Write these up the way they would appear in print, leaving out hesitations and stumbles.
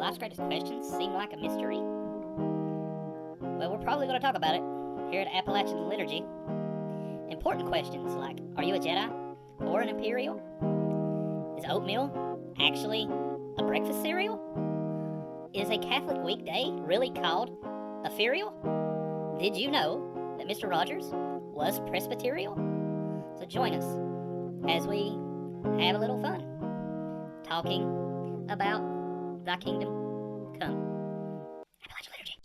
life's greatest questions seem like a mystery? Well, we're probably going to talk about it here at Appalachian Liturgy. Important questions like, are you a Jedi or an Imperial? Is oatmeal actually a breakfast cereal? Is a Catholic weekday really called a ferial? Did you know that Mr. Rogers was Presbyterial? So join us as we have a little fun talking about thy kingdom come. Appalachian Liturgy.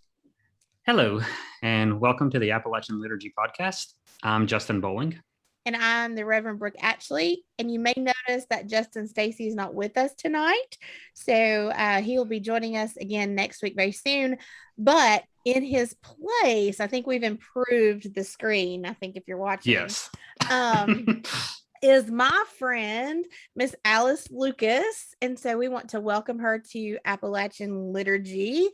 Hello, and welcome to the Appalachian Liturgy podcast. I'm Justin Bowling. And I'm the Reverend Brooke Atchley. And you may notice that Justin Stacy is not with us tonight. So he will be joining us again next week very soon. But in his place, I think we've improved the screen. I think if you're watching. Yes. Is my friend, Miss Alice Lucas. And so we want to welcome her to Appalachian Liturgy.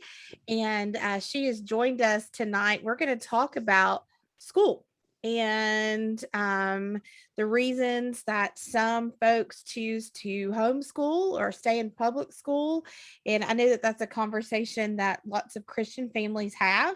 And she has joined us tonight. We're going to talk about school and the reasons that some folks choose to homeschool or stay in public school. And I know that that's a conversation that lots of Christian families have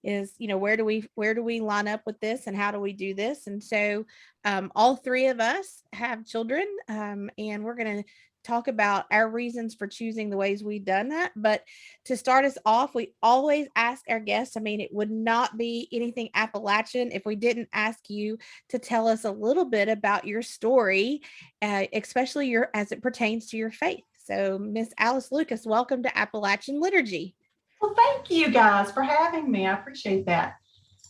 is, you know, where do we line up with this and how do we do this? And so all three of us have children and we're going to talk about our reasons for choosing the ways we've done that. But to start us off, we always ask our guests, I mean, it would not be anything Appalachian if we didn't ask you to tell us a little bit about your story, especially as it pertains to your faith. So Miss Alice Lucas, welcome to Appalachian Liturgy. Well, thank you guys for having me. I appreciate that.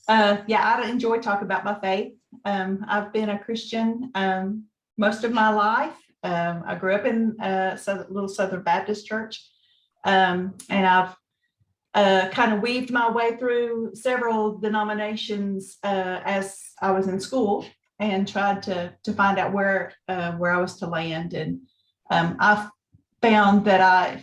I enjoy talking about my faith. I've been a Christian most of my life. I grew up in a little Southern Baptist church, and I've kind of weaved my way through several denominations as I was in school and tried to find out where I was to land. And I found that I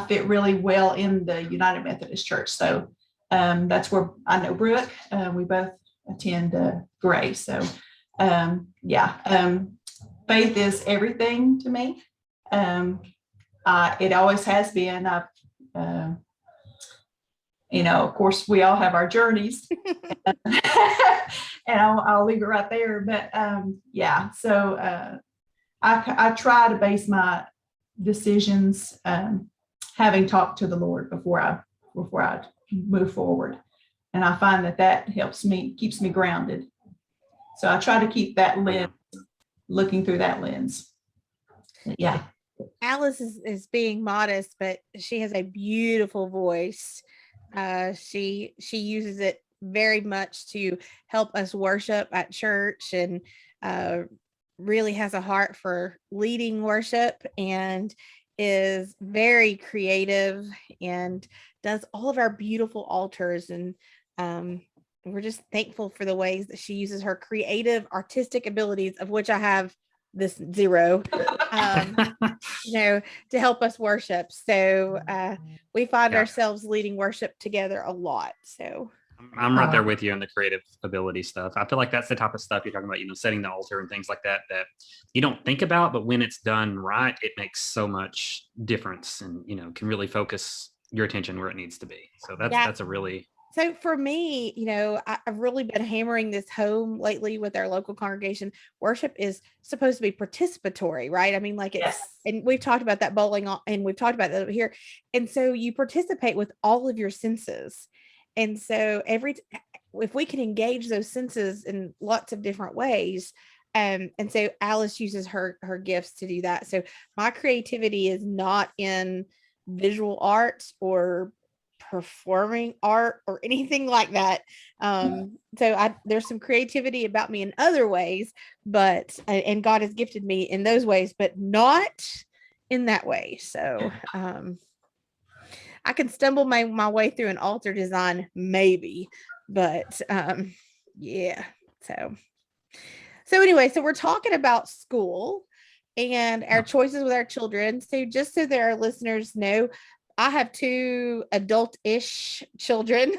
fit really well in the United Methodist Church. So that's where I know Brooke. We both attend Gray. So faith is everything to me. It always has been. Of course, we all have our journeys, and I'll leave it right there. But I try to base my decisions having talked to the Lord before I move forward, and I find that helps me, keeps me grounded. So I try to keep that lens. Looking through that lens. Yeah. Alice is being modest, but she has a beautiful voice. She uses it very much to help us worship at church and really has a heart for leading worship and is very creative and does all of our beautiful altars. And we're just thankful for the ways that she uses her creative, artistic abilities, of which I have this zero, to help us worship. So we find ourselves leading worship together a lot. So I'm right there with you on the creative ability stuff. I feel like that's the type of stuff you're talking about, setting the altar and things like that you don't think about, but when it's done right, it makes so much difference and, can really focus your attention where it needs to be. So that's a really... So for me, I've really been hammering this home lately with our local congregation. Worship is supposed to be participatory, right? I mean, and we've talked about that bowling and we've talked about that over here. And so you participate with all of your senses. And so if we can engage those senses in lots of different ways, and so Alice uses her gifts to do that. So my creativity is not in visual arts or performing art or anything like that. So there's some creativity about me in other ways, but and God has gifted me in those ways, but not in that way. So I can stumble my way through an altar design maybe, but so anyway, so we're talking about school and our choices with our children. So just so that our listeners know, I have two adult-ish children.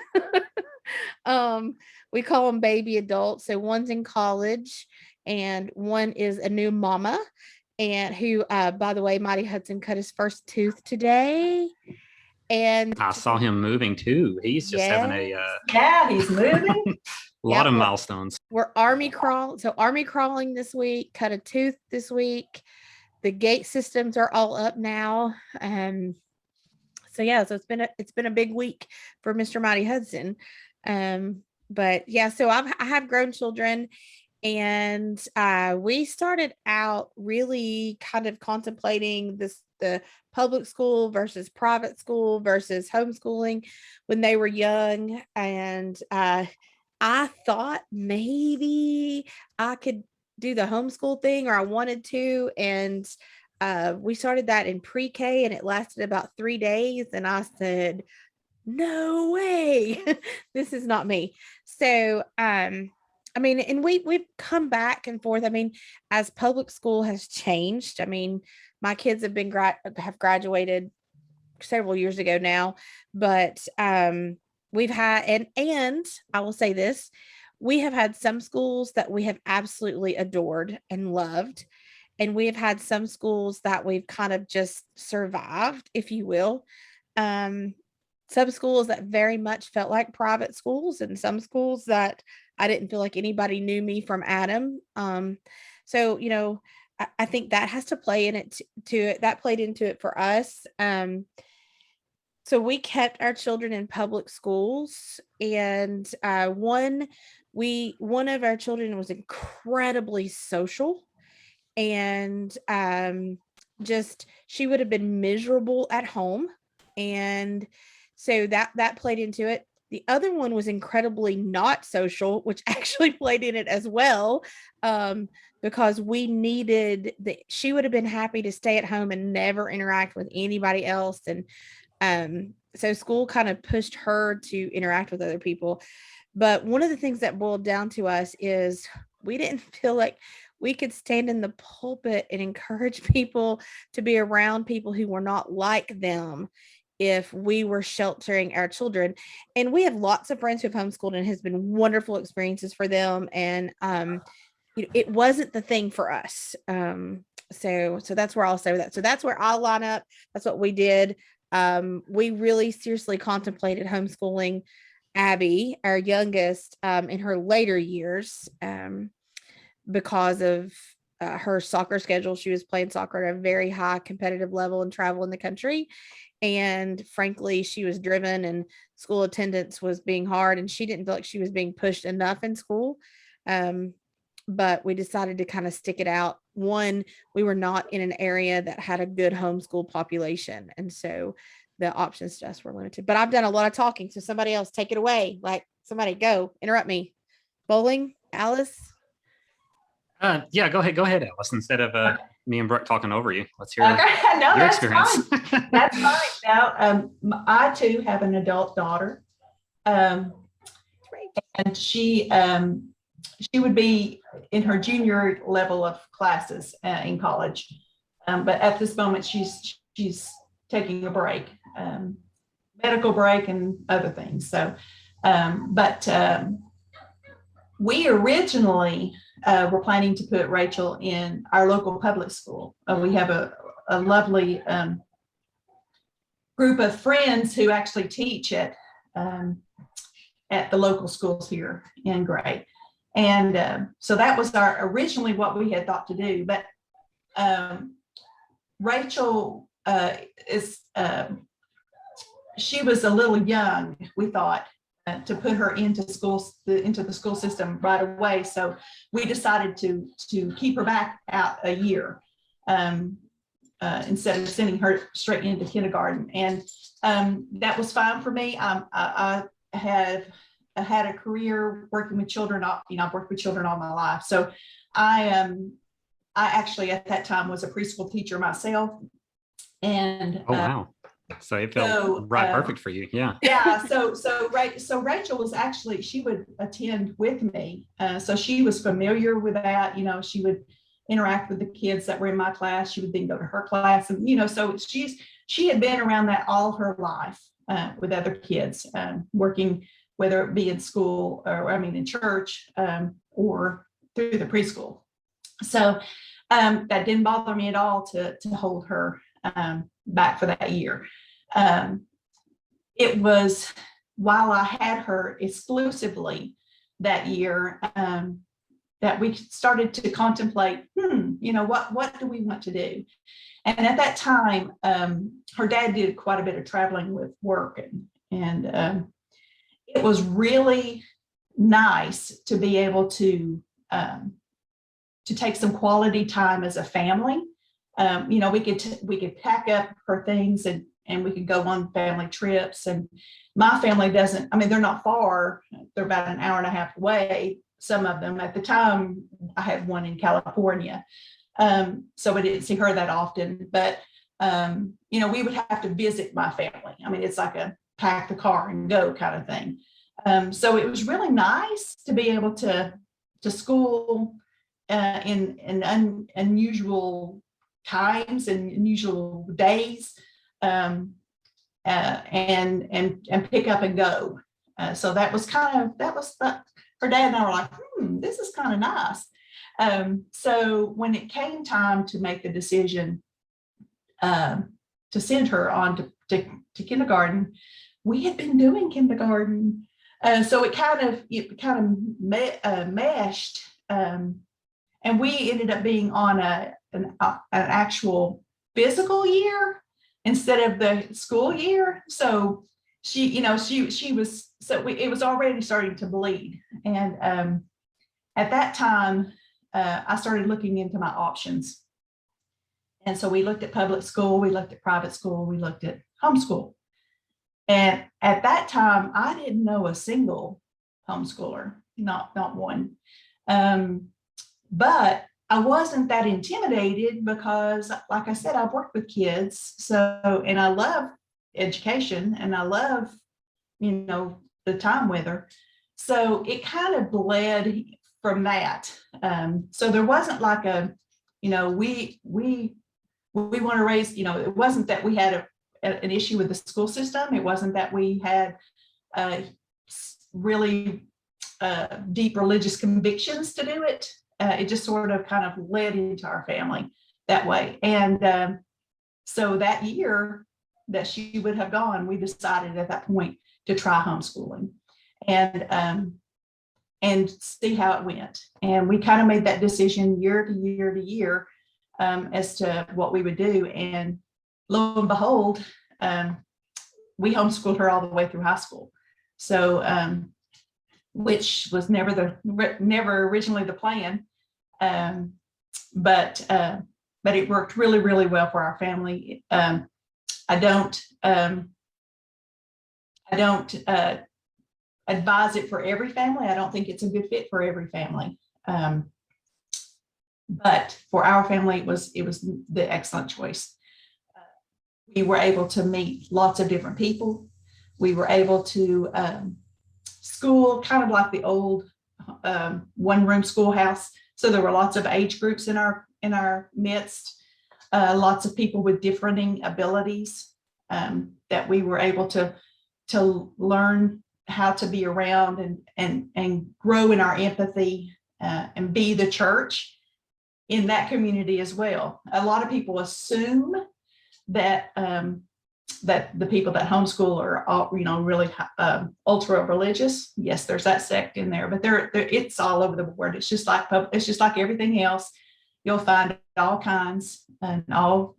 We call them baby adults. So one's in college and one is a new mama. and who, by the way, Mighty Hudson cut his first tooth today. And I saw him moving too. He's just having a Yeah, he's moving. lot of milestones. We're army crawling this week, cut a tooth this week. The gate systems are all up now. So it's been a big week for Mr. Mighty Hudson. But yeah, so I have grown children, and we started out really kind of contemplating the public school versus private school versus homeschooling when they were young. And I thought maybe I could do the homeschool thing, or I wanted to. And we started that in pre-K, and it lasted about 3 days. And I said, no way, this is not me. So, I mean, and we've come back and forth. I mean, as public school has changed, I mean, my kids have graduated several years ago now, but we've had, and I will say this, we have had some schools that we have absolutely adored and loved. And we have had some schools that we've kind of just survived, if you will. Some schools that very much felt like private schools, and some schools that I didn't feel like anybody knew me from Adam. So, I think that has to play in it that played into it for us. So we kept our children in public schools, and one of our children was incredibly social, and just she would have been miserable at home, and so that played into it. The other one was incredibly not social, which actually played in it as well, because she would have been happy to stay at home and never interact with anybody else. And so school kind of pushed her to interact with other people. But one of the things that boiled down to us is we didn't feel like we could stand in the pulpit and encourage people to be around people who were not like them if we were sheltering our children. And we have lots of friends who have homeschooled, and has been wonderful experiences for them. And it wasn't the thing for us. So that's where I'll say that. So that's where I'll line up. That's what we did. We really seriously contemplated homeschooling Abby, our youngest, in her later years, because of her soccer schedule. She was playing soccer at a very high competitive level and traveling the country. And frankly, she was driven, and school attendance was being hard, and she didn't feel like she was being pushed enough in school. But we decided to kind of stick it out. One, we were not in an area that had a good homeschool population, and so the options to us were limited. But I've done a lot of talking, so somebody else take it away. Like, somebody go interrupt me. Bowling, Alice. Yeah, go ahead, Alice. Instead of me and Brooke talking over you, let's hear Okay, no, your that's experience. fine. That's fine. Now, I too have an adult daughter, and she would be in her junior level of classes in college, but at this moment she's taking a break, medical break and other things. So, we originally were planning to put Rachel in our local public school. We have a lovely group of friends who actually teach at the local schools here in Gray. And so that was originally what we had thought to do. But Rachel she was a little young, we thought, to put her into the school system right away. So we decided to keep her back out a year, instead of sending her straight into kindergarten. And that was fine for me. I had a career working with children. I've worked with children all my life. So I actually at that time was a preschool teacher myself. And oh wow. So it felt perfect for you. Yeah. Yeah. So Rachel was actually, she would attend with me. So she was familiar with that. She would interact with the kids that were in my class. She would then go to her class. And, so she had been around that all her life, with other kids, working, whether it be in school or in church, or through the preschool. So that didn't bother me at all to hold her back for that year. It was while I had her exclusively that year that we started to contemplate, what do we want to do? And at that time, her dad did quite a bit of traveling with work, and it was really nice to be able to take some quality time as a family. We could pack up her things and we could go on family trips. And my family they're not far. They're about an hour and a half away. Some of them. At the time, I had one in California. So I didn't see her that often, but we would have to visit my family. I mean, it's like a pack the car and go kind of thing. So it was really nice to be able to school in unusual times and unusual days, and pick up and go. So that was her dad and I were like, this is kind of nice. So when it came time to make the decision to send her on to kindergarten, we had been doing kindergarten. So it kind of meshed, and we ended up being on an actual physical year instead of the school year. So she was, it was already starting to bleed. And at that time, I started looking into my options. And so we looked at public school, we looked at private school, we looked at homeschool. And at that time, I didn't know a single homeschooler, not one. But I wasn't that intimidated because, like I said, I've worked with kids. So, and I love education and I love, the time with her. So it kind of bled from that. So there wasn't like we want to raise, it wasn't that we had an issue with the school system. It wasn't that we had really deep religious convictions to do it. It just sort of kind of led into our family that way. And so that year that she would have gone, we decided at that point to try homeschooling and see how it went. And we kind of made that decision year to year to year as to what we would do. And lo and behold, we homeschooled her all the way through high school. So, which was never originally the plan. But it worked really, really well for our family. I don't advise it for every family. I don't think it's a good fit for every family. But for our family, it was the excellent choice. We were able to meet lots of different people. We were able to school kind of like the old one-room schoolhouse. So there were lots of age groups in our midst, lots of people with differing abilities that we were able to learn how to be around and grow in our empathy and be the church in that community as well. A lot of people assume that that the people that homeschool are all, really ultra religious. Yes, there's that sect in there, but it's all over the board. It's just like everything else. You'll find all kinds and all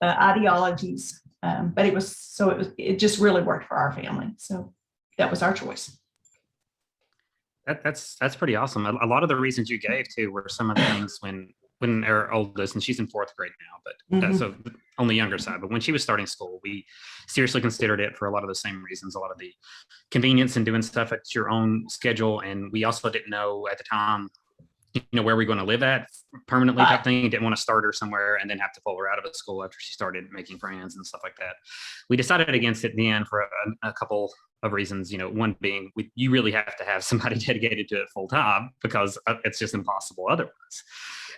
ideologies. But it just really worked for our family. So that was our choice. That's pretty awesome. A lot of the reasons you gave too were some of the things when our oldest, and she's in 4th grade now, but so on the younger side, but when she was starting school, we seriously considered it for a lot of the same reasons, a lot of the convenience and doing stuff at your own schedule. And we also didn't know at the time, where we're going to live at permanently type thing. Didn't want to start her somewhere and then have to pull her out of a school after she started making friends and stuff like that. We decided against it in the end for a couple of reasons, one being you really have to have somebody dedicated to it full time because it's just impossible otherwise.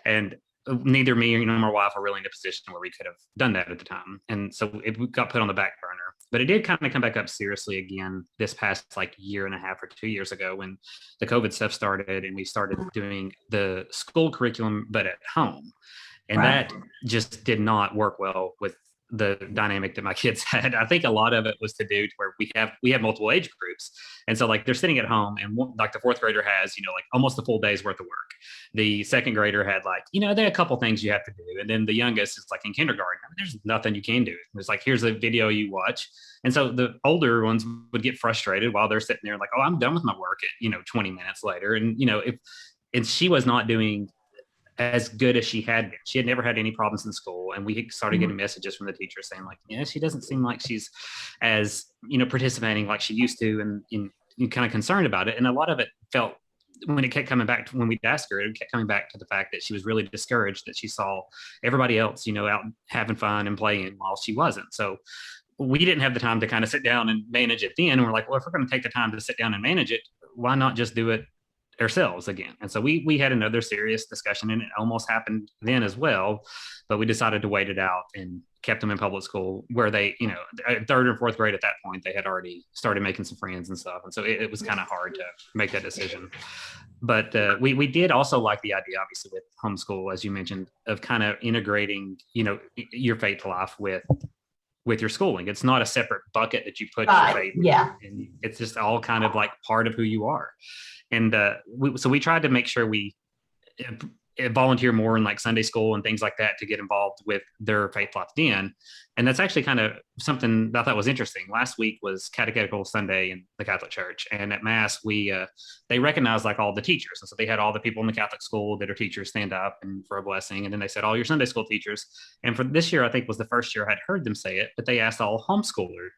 And neither me nor my wife are really in a position where we could have done that at the time. And so it got put on the back burner. But it did kind of come back up seriously again this past like year and a half or 2 years ago when the COVID stuff started and we started doing the school curriculum, but at home. And Right. that just did not work well with the dynamic that my kids had. I think a lot of it was to do to where we have multiple age groups. And so like they're sitting at home and like the fourth grader has, like almost a full day's worth of work. The second grader had like, there are a couple things you have to do. And then the youngest is like in kindergarten. There's nothing you can do. It's like, here's a video you watch. And so the older ones would get frustrated while they're sitting there like, oh, I'm done with my work at, 20 minutes later. And, and she was not doing as good as she had been. She had never had any problems in school. And we started getting messages from the teacher saying like, she doesn't seem like she's as, participating like she used to and kind of concerned about it. And a lot of it felt when it kept coming back to when we'd ask her, it kept coming back to the fact that she was really discouraged that she saw everybody else, out having fun and playing while she wasn't. So we didn't have the time to kind of sit down and manage it then. And we're like, well, if we're going to take the time to sit down and manage it, why not just do it ourselves again? And so we had another serious discussion, and it almost happened then as well, but we decided to wait it out and kept them in public school where they, third and fourth grade at that point, they had already started making some friends and stuff. And so it was kind of hard to make that decision. But we did also like the idea, obviously, with homeschool, as you mentioned, of kind of integrating, your faith life with your schooling. It's not a separate bucket that you put your faith in. Yeah. And it's just all kind of like part of who you are. And so we tried to make sure we volunteer more in like Sunday school and things like that to get involved with their faith life then. And that's actually kind of something that I thought was interesting. Last week was Catechetical Sunday in the Catholic Church. And at Mass, they recognized like all the teachers. And so they had all the people in the Catholic school that are teachers stand up and for a blessing. And then they said, all your Sunday school teachers. And for this year, I think was the first year I'd heard them say it, but they asked all homeschooler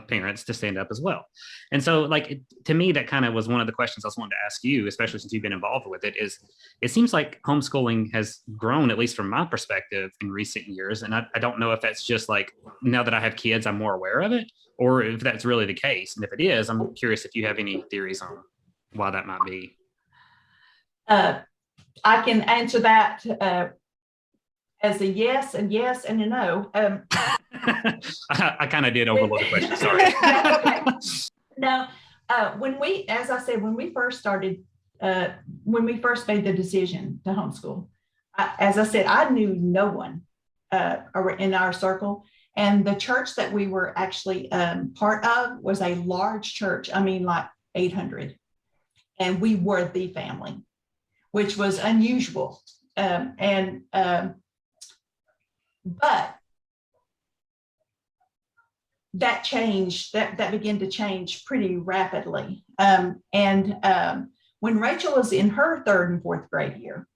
parents to stand up as well. And so like, to me, that kind of was one of the questions I was wanting to ask you, especially since you've been involved with it, is it seems like homeschooling has grown, at least from my perspective, in recent years. And I don't know if that's just like, now that I have kids, I'm more aware of it, or if that's really the case. And if it is, I'm curious if you have any theories on why that might be. I can answer that as a yes and a no. I kind of did overlook the question. Sorry. Okay. No, when we first started, when we first made the decision to homeschool, as I said, I knew no one in our circle. And the church that we were actually part of was a large church. I mean, like 800. And we were the family, which was unusual. But that changed, that began to change pretty rapidly. When Rachel was in her third and fourth grade year,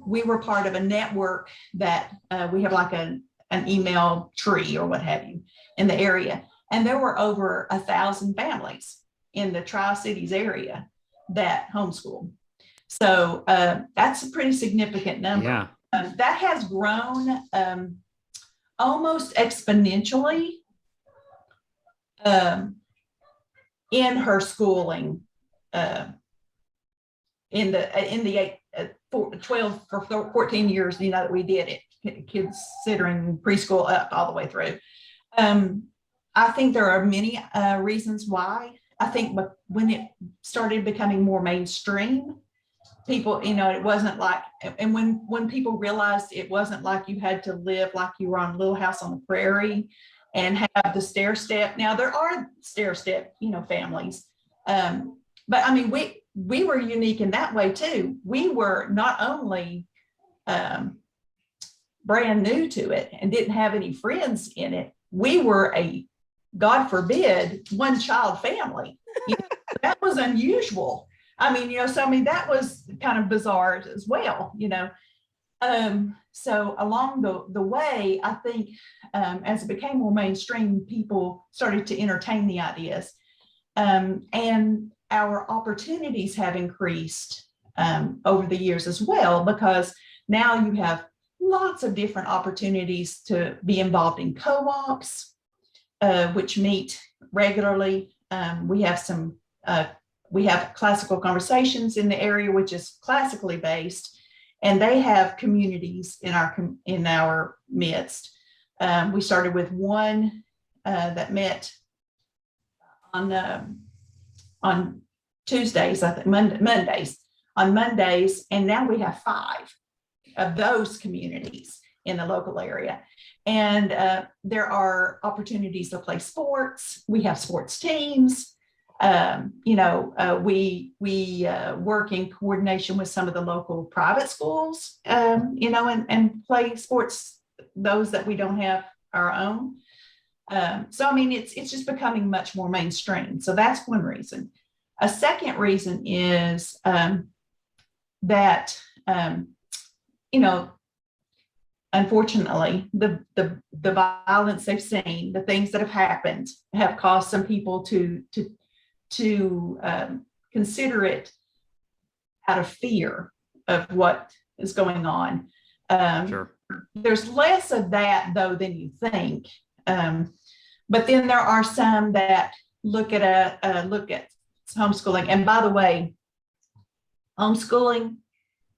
we were part of a network that we have like an email tree or what have you in the area. And there were over 1,000 families in the Tri-Cities area that homeschool. So that's a pretty significant number. Yeah. That has grown almost exponentially in her schooling in the 12 or 14 years, that we did it, considering preschool up all the way through. I think there are many reasons why. I think when it started becoming more mainstream, people, it wasn't like, and when people realized it wasn't like you had to live like you were on Little House on the Prairie and have the stair step. Now there are stair step, families. But I mean, we were unique in that way too. We were not only brand new to it and didn't have any friends in it. We were a, God forbid, one child family. That was unusual. I mean, that was kind of bizarre as well, So along the way, I think as it became more mainstream, people started to entertain the ideas. And our opportunities have increased over the years as well, because now you have lots of different opportunities to be involved in co-ops, which meet regularly. We have classical conversations in the area, which is classically based, and they have communities in our midst. We started with one that met on Tuesdays, I think Mondays, on Mondays, and now we have 5 of those communities in the local area. And there are opportunities to play sports. We have sports teams. We work in coordination with some of the local private schools, and play sports, those that we don't have our own. So, I mean, it's just becoming much more mainstream. So that's one reason. A second reason is that, unfortunately, the violence they've seen, the things that have happened, have caused some people to consider it out of fear of what is going on. Sure. There's less of that, though, than you think. But then there are some that look at homeschooling. And by the way, homeschooling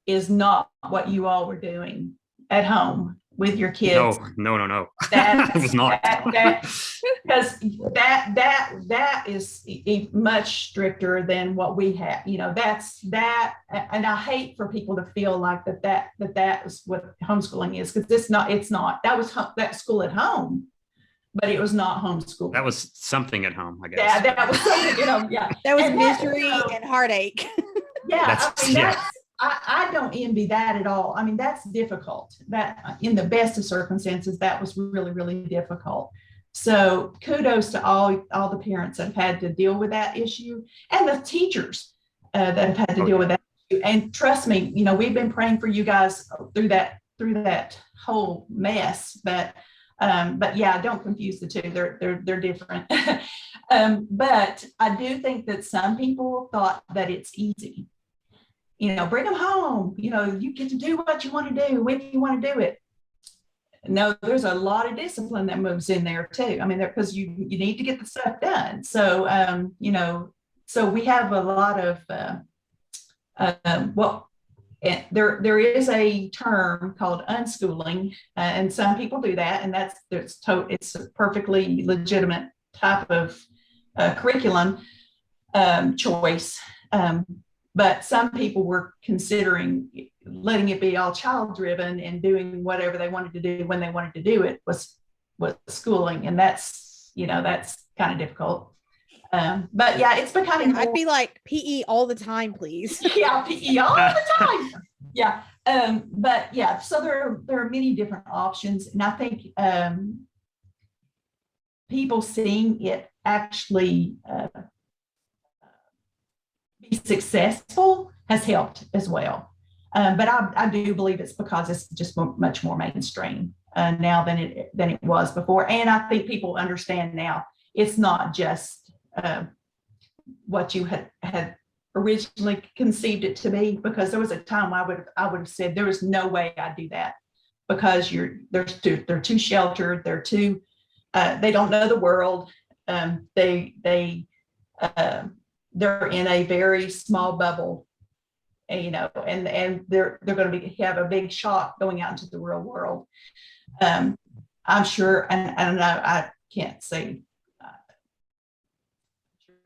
is not what you all were doing at home with your kids. No. That was not. Because that is much stricter than what we have. That's that. And I hate for people to feel like that is what homeschooling is, because it's not. That was that school at home, but it was not homeschool. That was something at home, I guess. Yeah, that was something, yeah. That was misery and heartache. Yeah, I don't envy that at all. I mean, that's difficult. That in the best of circumstances, that was really, really difficult. So kudos to all the parents that have had to deal with that issue, and the teachers that have had to deal with that issue. And trust me, we've been praying for you guys through that whole mess. But yeah, don't confuse the two. They're different. But I do think that some people thought that it's easy. Bring them home. You get to do what you want to do when you want to do it. No, there's a lot of discipline that moves in there too. I mean, because you need to get the stuff done. So, so we have a lot of, there is a term called unschooling, and some people do that, and it's a perfectly legitimate type of curriculum choice. But some people were considering letting it be all child driven and doing whatever they wanted to do when they wanted to do it was schooling. And that's kind of difficult. But yeah, it's becoming I'd be like, PE all the time, please. Yeah, PE all the time. Yeah. But yeah, so there are many different options. And I think people seeing it actually be successful has helped as well. But I do believe it's because it's just much more mainstream now than it was before. And I think people understand now it's not just what you had originally conceived it to be, because there was a time I would have said there was no way I'd do that, because they're too sheltered, they're too they don't know the world, they're in a very small bubble, and they're going to have a big shock going out into the real world. I'm sure, and I can't say.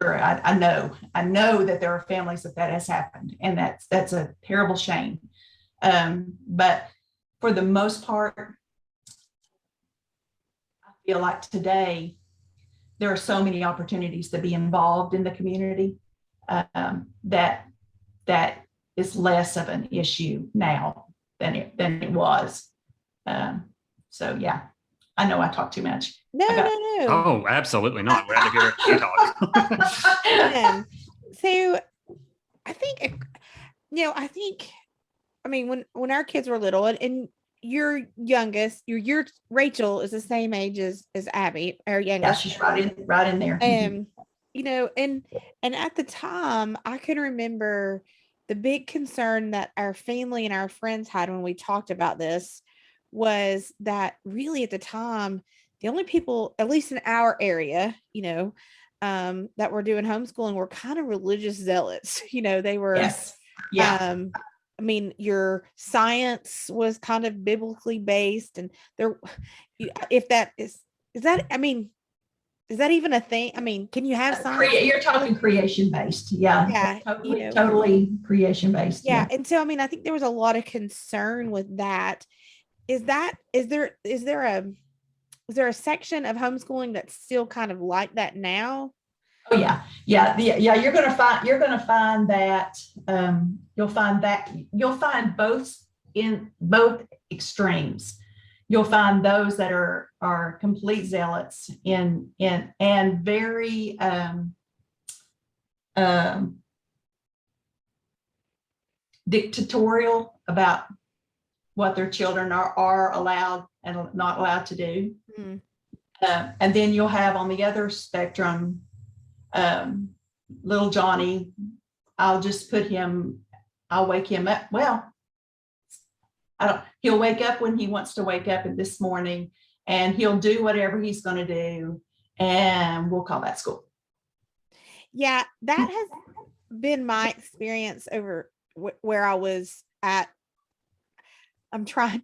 Sure, I know that there are families that has happened, and that's a terrible shame. But for the most part, I feel like today there are so many opportunities to be involved in the community that is less of an issue now than it was. So yeah, I know I talk too much. No. Oh, absolutely not. We're out of here to talk. So I think, I mean, when our kids were little, and your youngest, your Rachel is the same age as Abby, our youngest. Yeah, she's right in there. And at the time, I can remember the big concern that our family and our friends had when we talked about this was that really at the time, the only people, at least in our area, that were doing homeschooling were kind of religious zealots. They were, yes. Yeah. I mean, your science was kind of biblically based, and there, if that is that, I mean, is that even a thing? I mean, can you have science? You're talking creation based. Yeah. Yeah, Totally creation based. Yeah. And so, I mean, I think there was a lot of concern with that. Is there a section of homeschooling that's still kind of like that now? Oh yeah. You're going to find that, you'll find both in both extremes. You'll find those that are complete zealots and very dictatorial about what their children are allowed and not allowed to do. Mm. And then you'll have on the other spectrum, little Johnny. I'll wake him up. Well, he'll wake up when he wants to wake up this morning, and he'll do whatever he's going to do, and we'll call that school. Yeah, that has been my experience over where I was at. I'm trying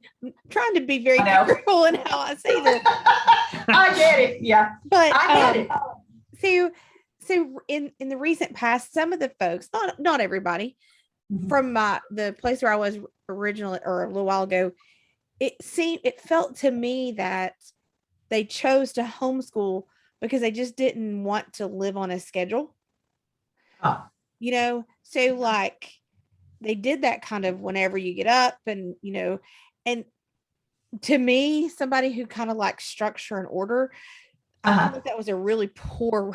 to be very careful in how I say this. I get it. Yeah, but I get it. So in the recent past, some of the folks, not everybody, from the place where I was originally or a little while ago, it felt to me that they chose to homeschool because they just didn't want to live on a schedule. So like they did that kind of whenever you get up and, and to me, somebody who kind of likes structure and order, I think that was a really poor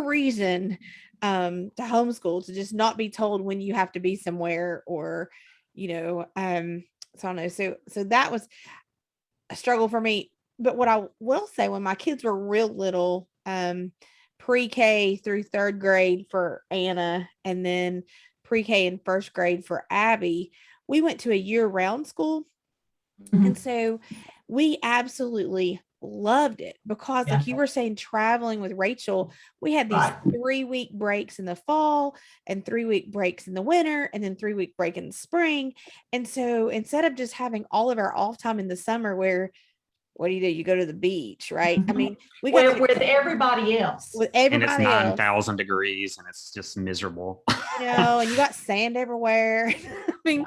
reason to homeschool, to just not be told when you have to be somewhere, or so I don't know. So that was a struggle for me. But what I will say, when my kids were real little, pre-K through third grade for Anna, and then pre-K and first grade for Abby, we went to a year-round school. And so we absolutely loved it because, like you were saying, traveling with Rachel, we had these 3-week breaks in the fall and 3-week breaks in the winter, and then 3-week break in the spring. And so instead of just having all of our off time in the summer, where what do? You go to the beach, right? I mean, we got with everybody else. And it's 9,000 degrees and it's just miserable. And you got sand everywhere. I mean,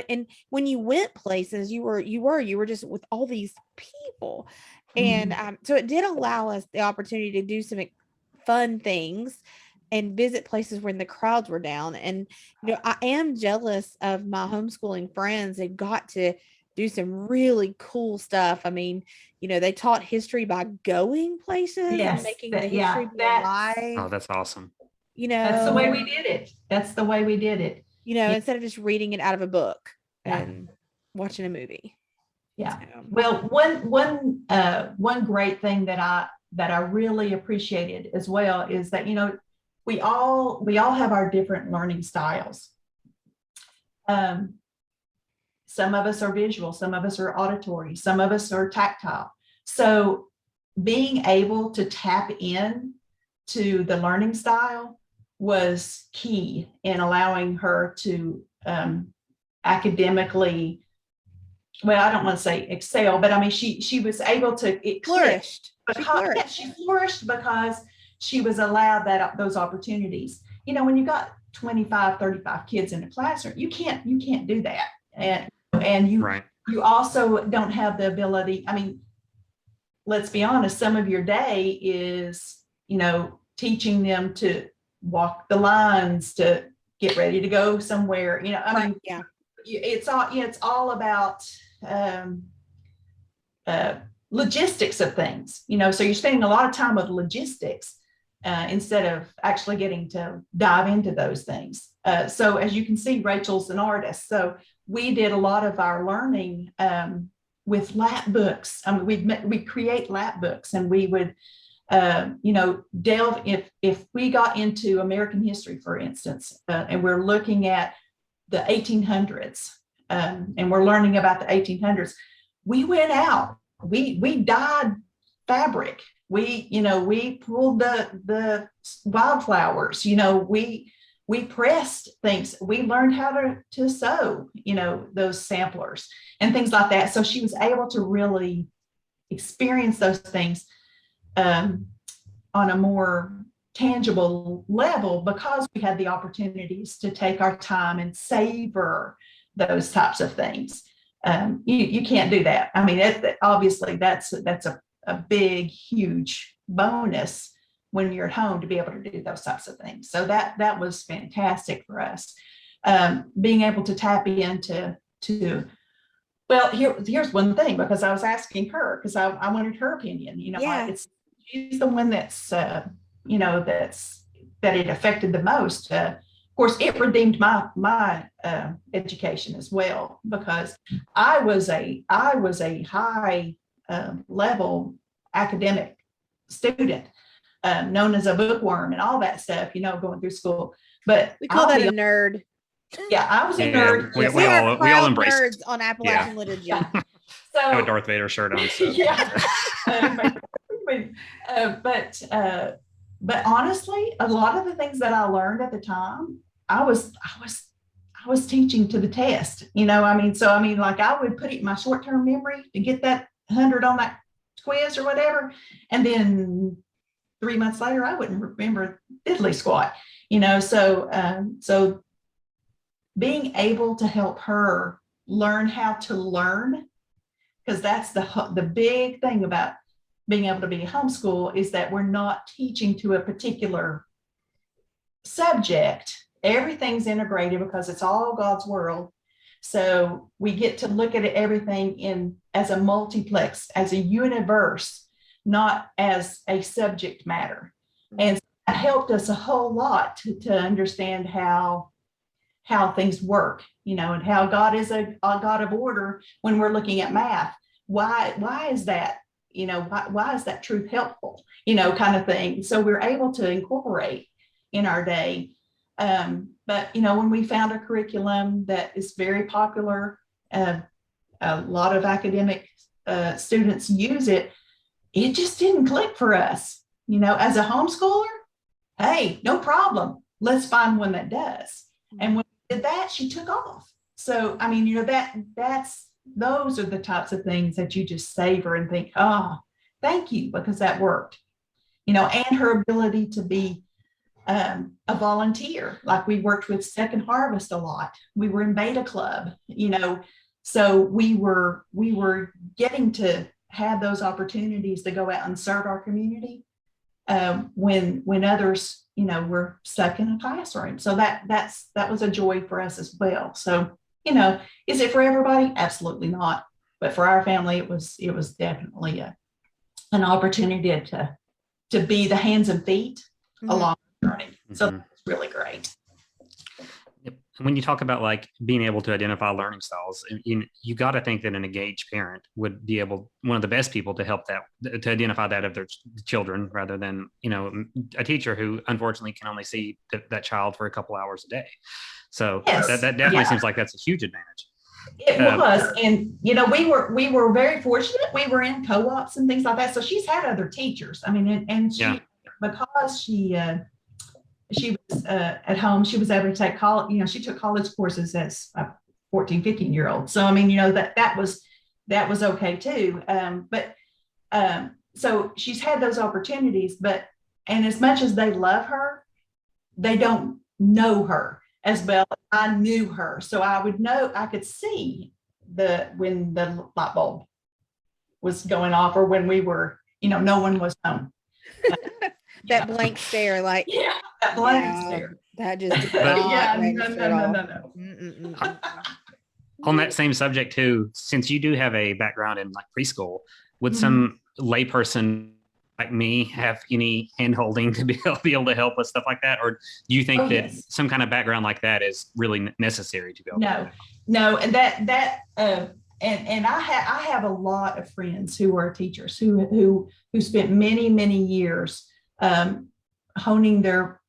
and when you went places, you were just with all these people. And so it did allow us the opportunity to do some fun things and visit places when the crowds were down. And, I am jealous of my homeschooling friends that got to do some really cool stuff. I mean, they taught history by going places and making the history be alive. Oh, that's awesome. That's the way we did it. Instead of just reading it out of a book and watching a movie. Yeah. So. Well, one great thing that I really appreciated as well is that, we all have our different learning styles. Some of us are visual, some of us are auditory, some of us are tactile. So being able to tap in to the learning style was key in allowing her to academically, well, I don't want to say excel, but I mean, she was able to, it flourished. She flourished because she was allowed those opportunities. When you got 25, 35 kids in a classroom, you can't do that. And you also don't have the ability. I mean, let's be honest, some of your day is, teaching them to walk the lines, to get ready to go somewhere. It's all about logistics of things, so you're spending a lot of time with logistics instead of actually getting to dive into those things. So as you can see, Rachel's an artist. So we did a lot of our learning with lap books. We create lap books, and we would, delve, if we got into American history, for instance, and we're looking at the 1800s, and we're learning about the 1800s, we went out, we dyed fabric. We pulled the wildflowers, we pressed things. We learned how to sew, those samplers and things like that. So she was able to really experience those things. on a more tangible level because we had the opportunities to take our time and savor those types of things. You can't do that. I mean, obviously that's a big, huge bonus when you're at home to be able to do those types of things. So that was fantastic for us. Being able to tap into well, here's one thing, because I was asking her because I wanted her opinion. She's the one that's that it affected the most. Of course, it redeemed my education as well, because I was a high level academic student, known as a bookworm and all that stuff, going through school. But we call that a nerd. Yeah, I was a nerd. We all embrace nerds on Appalachian Liturgy. Yeah. So I have a Darth Vader shirt on. So. Yeah. But honestly, a lot of the things that I learned at the time, I was teaching to the test. Like I would put it in my short-term memory to get that 100 on that quiz or whatever, and then 3 months later, I wouldn't remember diddly squat. So being able to help her learn how to learn, because that's the big thing about being able to be homeschool, is that we're not teaching to a particular subject. Everything's integrated because it's all God's world. So we get to look at everything as a multiplex, as a universe, not as a subject matter. And that helped us a whole lot to understand how things work, and how God is a God of order when we're looking at math. Why is that? Why is that truth helpful? Kind of thing. So we're able to incorporate in our day. But when we found a curriculum that is very popular, a lot of academic students use it. It just didn't click for us. As a homeschooler, hey, no problem. Let's find one that does. And when we did that, she took off. So, those are the types of things that you just savor and think, oh, thank you, because that worked. And her ability to be a volunteer. Like we worked with Second Harvest a lot. We were in Beta Club, so we were getting to have those opportunities to go out and serve our community when others, were stuck in a classroom. So that was a joy for us as well. So, is it for everybody? Absolutely not. But for our family, it was definitely an opportunity to be the hands and feet along the journey. So that's really great. Yep. When you talk about like being able to identify learning styles, you got to think that an engaged parent would be one of the best people to help to identify that of their children, rather than, a teacher who unfortunately can only see that child for a couple hours a day. So yes. that definitely seems like that's a huge advantage. It was. And, we were very fortunate. We were in co-ops and things like that. So she's had other teachers. And she, because she was at home, she was able to take college, she took college courses as a 14, 15-year-old. So, that was okay too. So she's had those opportunities, and as much as they love her, they don't know her as well as I knew her. So I could see when the light bulb was going off, or when we were, no one was home. That blank stare, like that blank stare. That just no. On that same subject too, since you do have a background in like preschool, would some layperson like me have any hand holding to be able to help with stuff like that? Or do you think that some kind of background like that is really necessary to be able to do that? No. And and I have a lot of friends who are teachers who spent many, many years honing their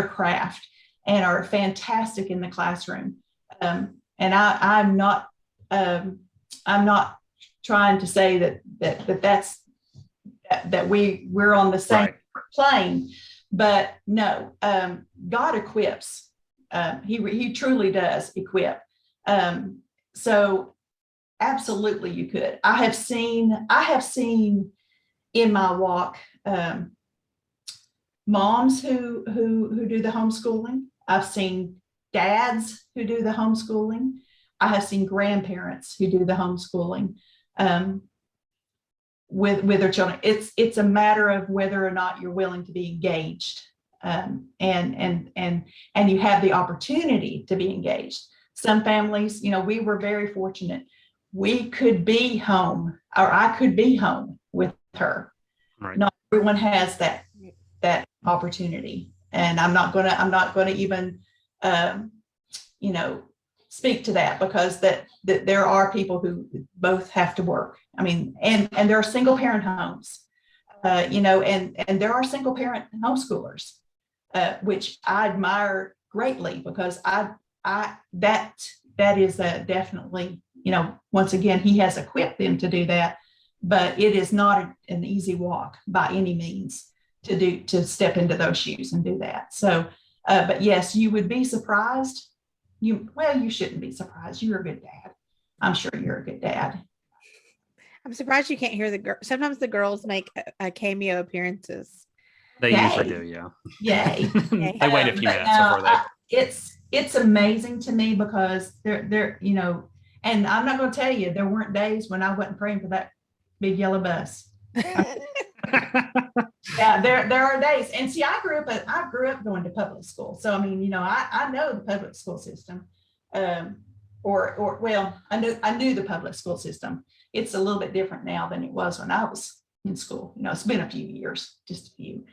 craft and are fantastic in the classroom. And I'm not trying to say that we're on the same plane, but no, God equips. He truly does equip. So absolutely you could. I have seen in my walk moms who do the homeschooling. I've seen dads who do the homeschooling. I have seen grandparents who do the homeschooling with their children. It's a matter of whether or not you're willing to be engaged, and you have the opportunity to be engaged. Some families, we were very fortunate. We could be home, or I could be home with her. Right. Not everyone has that opportunity, and I'm not gonna even speak to that, because that there are people who both have to work. I mean, and there are single parent homes, and there are single parent homeschoolers, which I admire greatly, because that is definitely, once again, he has equipped them to do that, but it is not an easy walk by any means to step into those shoes and do that. So, but yes, you would be surprised. You shouldn't be surprised. You're a good dad. I'm sure you're a good dad. I'm surprised you can't hear the girl. Sometimes the girls make a cameo appearances. They Yay. usually do, yeah. Yay. They wait a few minutes before they. It's amazing to me, because they're and I'm not going to tell you, there weren't days when I wasn't praying for that big yellow bus. Yeah, there are days. And see, I grew up going to public school. So, I mean, I know the public school system, I knew the public school system. It's a little bit different now than it was when I was in school. It's been a few years, just a few.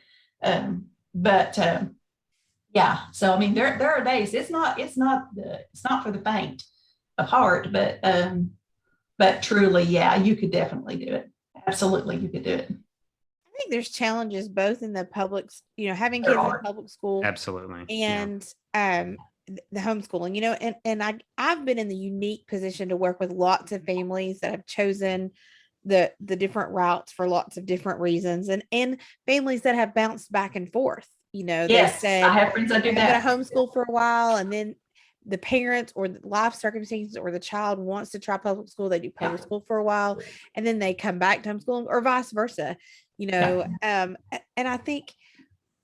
Yeah. So, I mean, there are days. It's not for the faint of heart, but truly, yeah, you could definitely do it. Absolutely, you could do it. I think there's challenges both in the public, having kids in public school. Absolutely. And the homeschooling, and I've been in the unique position to work with lots of families that have chosen the different routes for lots of different reasons, and families that have bounced back and forth. Yes, they said, I have friends that do that. I'm going to homeschool for a while, and then the parents or the life circumstances or the child wants to try public school, they do public school for a while, and then they come back to homeschooling, or vice versa. And I think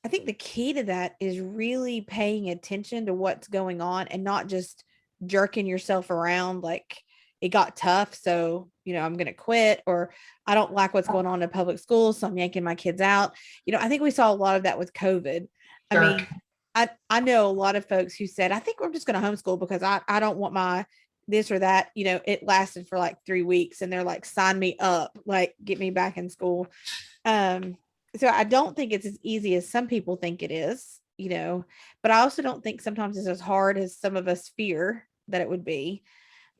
the key to that is really paying attention to what's going on, and not just jerking yourself around like it got tough, so I'm going to quit, or I don't like what's going on in public school, so I'm yanking my kids out. I think we saw a lot of that with COVID. Sure. I mean, I know a lot of folks who said, I think we're just going to homeschool because I don't want my this or that. It lasted for like 3 weeks, and they're like, sign me up, like get me back in school. So I don't think it's as easy as some people think it is, but I also don't think sometimes it's as hard as some of us fear that it would be.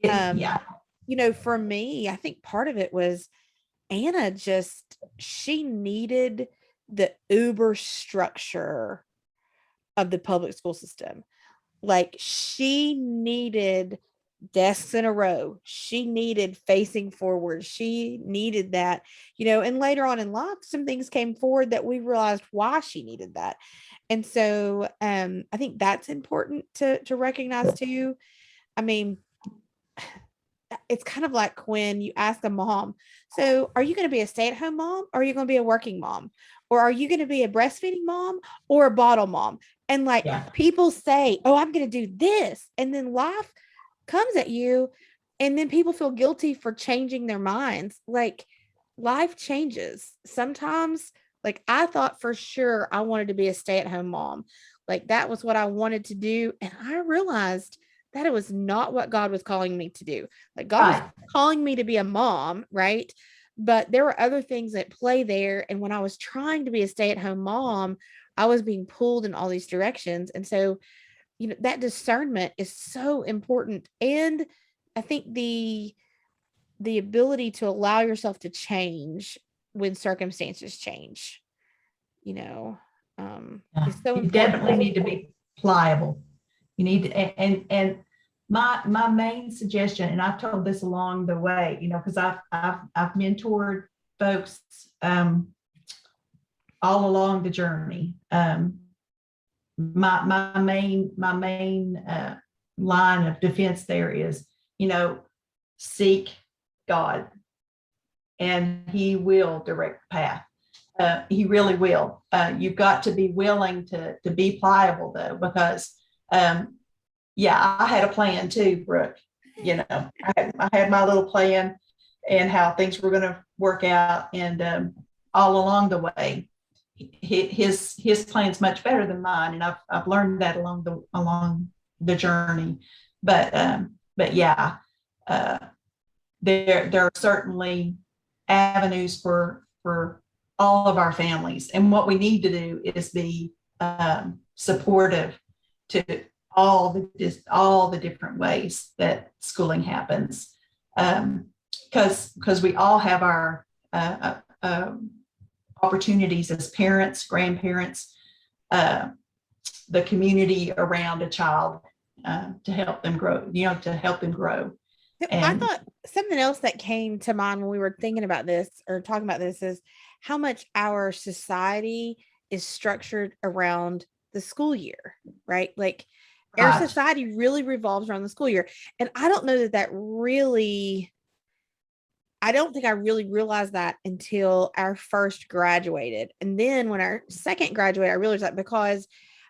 For me, I think part of it was Anna she needed the uber structure of the public school system. Like, she needed desks in a row. She needed facing forward. She needed that, and later on in life, some things came forward that we realized why she needed that. And so I think that's important to recognize too. I mean, it's kind of like when you ask a mom, so are you going to be a stay-at-home mom, or are you going to be a working mom, or are you going to be a breastfeeding mom or a bottle mom? And people say, oh, I'm going to do this. And then life comes at you, and then people feel guilty for changing their minds. Like, life changes. Sometimes, like, I thought for sure I wanted to be a stay-at-home mom. Like, that was what I wanted to do. And I realized that it was not what God was calling me to do. Like, God was calling me to be a mom, right? But there were other things at play there. And when I was trying to be a stay-at-home mom, I was being pulled in all these directions. And so, that discernment is so important. And I think the ability to allow yourself to change when circumstances change, is so important. You definitely need to be pliable. You need to, and my main suggestion, and I've told this along the way, because I've mentored folks all along the journey. My main line of defense there is, seek God, and He will direct the path. He really will. You've got to be willing to be pliable though, because yeah, I had a plan too, Brooke. I had my little plan and how things were going to work out, and all along the way, his plan's much better than mine, and I've learned that along the journey. But yeah, there are certainly avenues for all of our families, and what we need to do is be supportive to all the different ways that schooling happens, because we all have our opportunities as parents, grandparents, the community around a child, to help them grow. I thought something else that came to mind when we were thinking about this or talking about this is how much our society is structured around the school year, right? Like our Right. society really revolves around the school year. And I don't know that I don't think I really realized that until our first graduated. And then when our second graduated, I realized that because,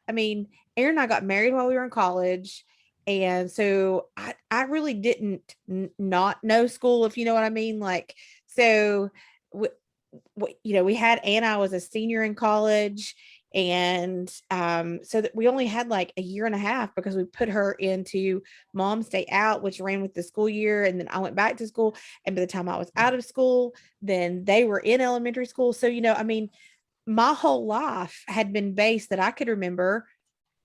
I mean, Aaron and I got married while we were in college. And so I really didn't not know school, if you know what I mean. Like, so, we had Anna was a senior in college. And so that we only had like a year and a half because we put her into Mom's Day Out, which ran with the school year. And then I went back to school. And by the time I was out of school, then they were in elementary school. So, I mean, my whole life had been based that I could remember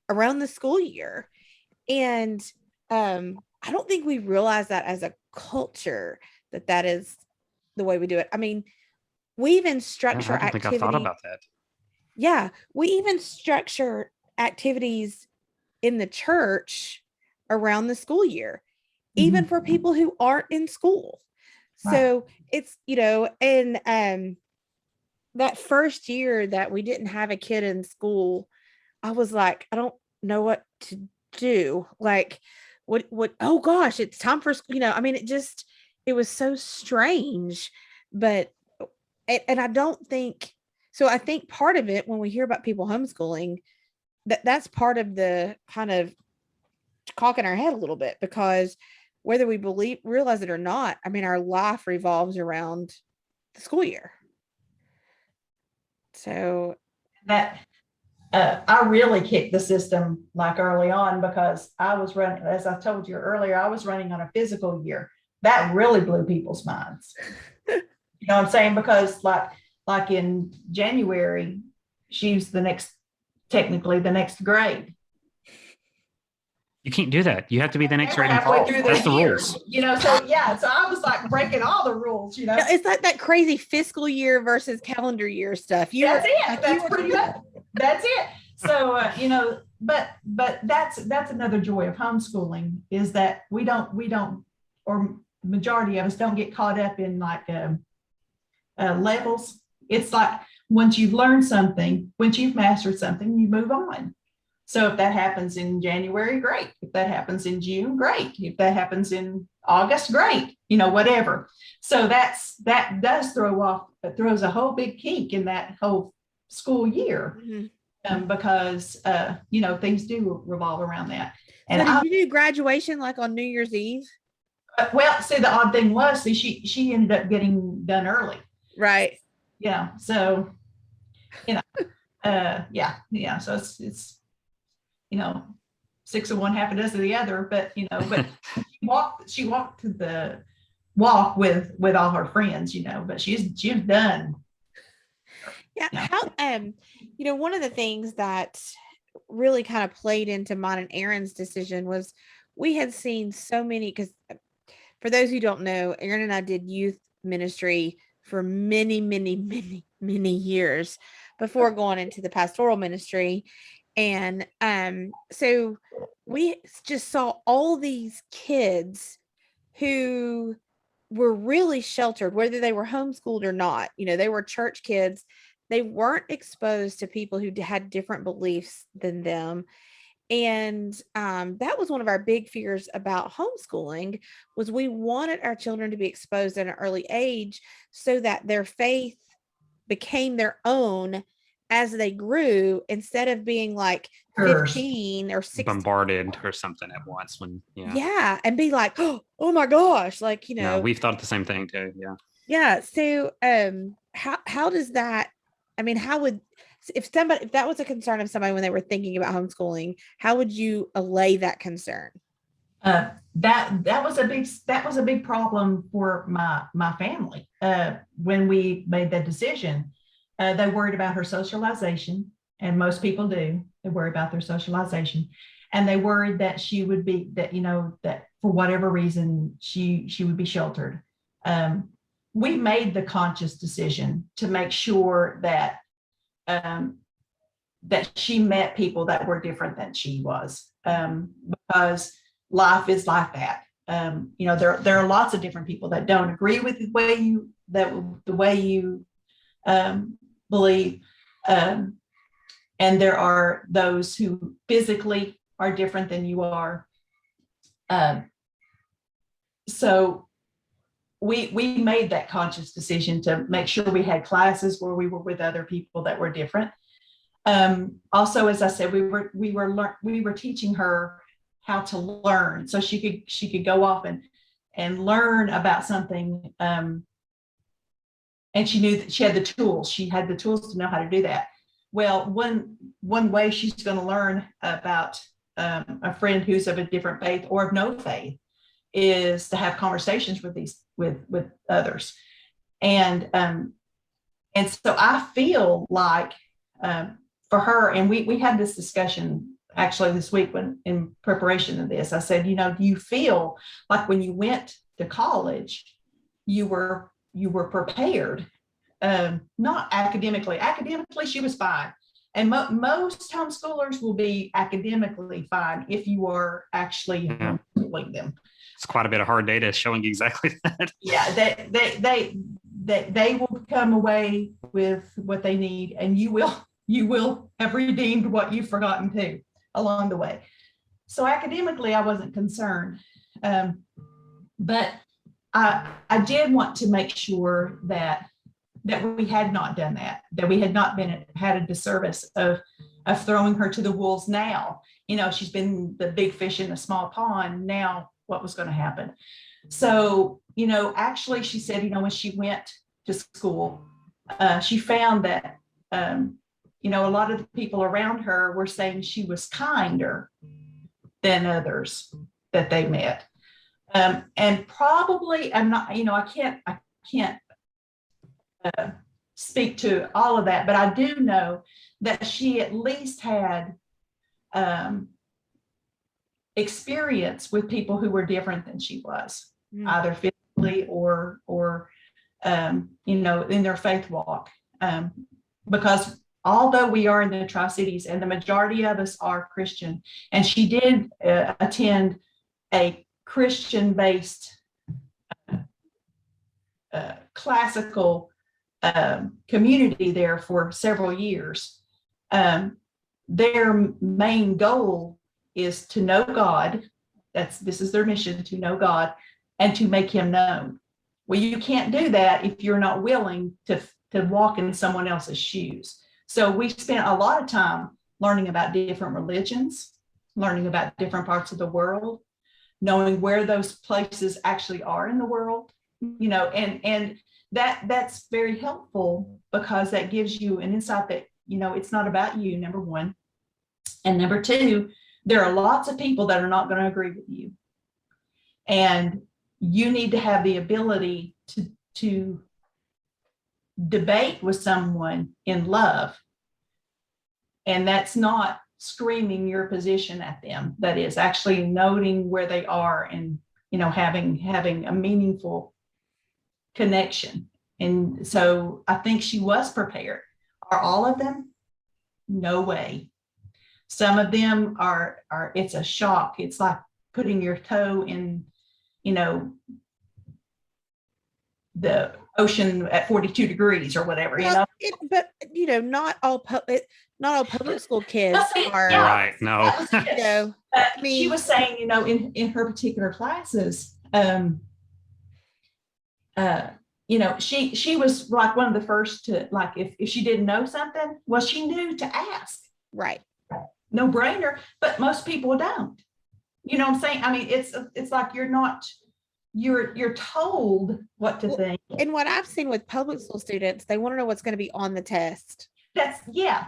around the school year. And I don't think we realize that as a culture that is the way we do it. I mean, we even structure I don't think I've thought activity. about that. Yeah, we even structure activities in the church around the school year, even for people who aren't in school. Right. So it's, and that first year that we didn't have a kid in school, I was like, I don't know what to do. Like, what, oh gosh, it's time for school. I mean, it was so strange, but, and I don't think, so I think part of it, when we hear about people homeschooling, that's part of the kind of cocking our head a little bit, because whether we realize it or not, I mean, our life revolves around the school year. So That I really kicked the system like early on, because I was running, as I told you earlier, I was running on a physical year. That really blew people's minds. You know what I'm saying? Because like in January, she's technically the next grade. You can't do that. You have to be the next grade in Halfway fall. through That's the year, rules. So I was like breaking all the rules, it's like that crazy fiscal year versus calendar year stuff. That's it. That's pretty much. That's it. So, but that's another joy of homeschooling, is that we don't, or majority of us don't get caught up in like levels. It's like once you've learned something, once you've mastered something, you move on. So if that happens in January, great. If that happens in June, great. If that happens in August, great. Whatever. So that does throws a whole big kink in that whole school year, because things do revolve around that. And so did you do graduation like on New Year's Eve? Well, see, the odd thing was, she ended up getting done early. Right. Yeah. So, yeah. So it's 6 of one, half a dozen of the other. But she walked to the walk with all her friends. But she's done. Yeah. How one of the things that really kind of played into mine and Aaron's decision was we had seen so many, because for those who don't know, Aaron and I did youth ministry for many, many, many, many years before going into the pastoral ministry. And so we just saw all these kids who were really sheltered, whether they were homeschooled or not. They were church kids. They weren't exposed to people who had different beliefs than them. And that was one of our big fears about homeschooling, was we wanted our children to be exposed at an early age so that their faith became their own as they grew, instead of being like 15 or 16. Bombarded or something at once when, yeah, and be like, oh my gosh, like, No, we've thought the same thing too. Yeah. So how does that, I mean, how would, if that was a concern of somebody when they were thinking about homeschooling, how would you allay that concern? That was a big problem for my family when we made that decision. They worried about her socialization, and most people do. They worry about their socialization, and they worried that she would be that for whatever reason she would be sheltered. We made the conscious decision to make sure that that she met people that were different than she was, because life is like that. There are lots of different people that don't agree with the way you believe, and there are those who physically are different than you are. So we made that conscious decision to make sure we had classes where we were with other people that were different. Also, as I said, we were teaching her how to learn, so she could go off and learn about something. And she knew that she had the tools. She had the tools to know how to do that. Well, one way she's going to learn about a friend who's of a different faith or of no faith is to have conversations with others. And so I feel like for her, and we had this discussion actually this week when in preparation of this, I said, do you feel like when you went to college, you were prepared? Not academically. Academically, she was fine. And most homeschoolers will be academically fine if you are actually homeschooling them. It's quite a bit of hard data showing exactly that. Yeah, they will come away with what they need, and you will have redeemed what you've forgotten too along the way. So academically, I wasn't concerned, but I did want to make sure that we had not done that we had not had a disservice of throwing her to the wolves. Now, she's been the big fish in a small pond. Now, what was going to happen? So, actually, she said, when she went to school, she found that, a lot of the people around her were saying she was kinder than others that they met. And probably, I'm not, I can't speak to all of that, but I do know that she at least had experience with people who were different than she was, either physically or in their faith walk. Because although we are in the Tri-Cities and the majority of us are Christian, and she did attend a Christian-based classical community there for several years, their main goal is to know God. This is their mission, to know God and to make him known. Well, you can't do that if you're not willing to walk in someone else's shoes. So we spent a lot of time learning about different religions, learning about different parts of the world, knowing where those places actually are in the world, and that's very helpful, because that gives you an insight that, it's not about you, number one. And number two, there are lots of people that are not going to agree with you. And you need to have the ability to debate with someone in love. And that's not screaming your position at them. That is actually noting where they are and, having a meaningful connection. And so I think she was prepared. Are all of them? No way. Some of them are it's a shock. It's like putting your toe in, the ocean at 42 degrees or whatever, but not all public school kids are right. No. She was saying, in her particular classes, she was like one of the first to, like, if she didn't know something, well, she knew to ask. Right. No brainer, but most people don't. You know what I'm saying? I mean, it's like you're told what to think. And what I've seen with public school students, they want to know what's going to be on the test. That's yeah.